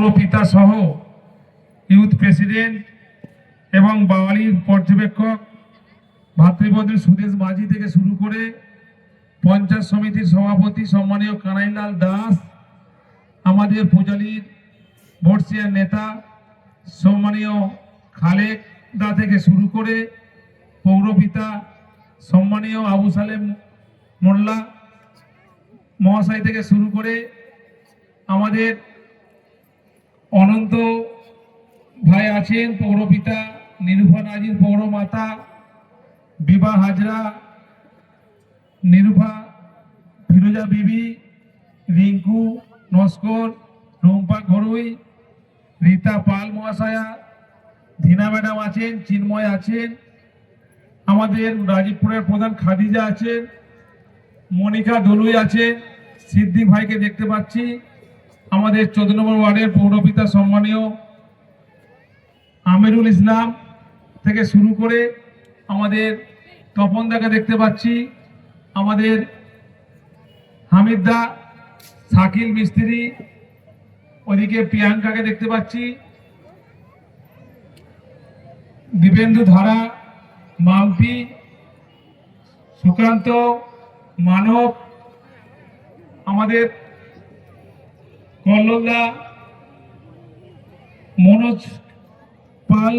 পৌরপিতা সহ youth president এবং বাওয়ালির পর্যবেক্ষক ভাতৃবন্ধু সুদেশ মাঝি থেকে শুরু করে পঞ্চায়েত সমিতির সভাপতি সম্মানীয় কানাইলাল দাস, আমাদের পূজালীর বর্ষিয়ার নেতা সম্মানীয় খালেক দা থেকে শুরু করে পৌরপিতা সম্মানীয় আবু সালেম মোল্লা মহাশয় থেকে শুরু করে আমাদের অনন্ত ভাই আছেন, পৌরপিতা নিরুফা নাজির, পৌরমাতা বিভা হাজরা, নিরুফা ফিরোজা বিবি, রিঙ্কু নস্কর, রুম্পা ঘরুই, রীতা পাল মহাশয়া, ধীনা ম্যাডাম আছেন, চিন্ময় আছেন, আমাদের রাজীবপুরের প্রধান খাদিজা আছেন, মনিকা দলুই আছেন, সিদ্দিক ভাইকে দেখতে পাচ্ছি, আমাদের 14 নম্বর ওয়ার্ডের পৌরপিতা সম্মানীয় আমিরুল ইসলাম থেকে শুরু করে আমাদের তপনদাকে দেখতে পাচ্ছি, আমাদের হামিদদা, শাকিল মিস্ত্রি, ওদিকে প্রিয়াঙ্কাকে দেখতে পাচ্ছি, দীপেন্দু ধারা, মাম্পি, সুকান্ত, মানব, আমাদের কল্লোলদা, মনোজ পাল,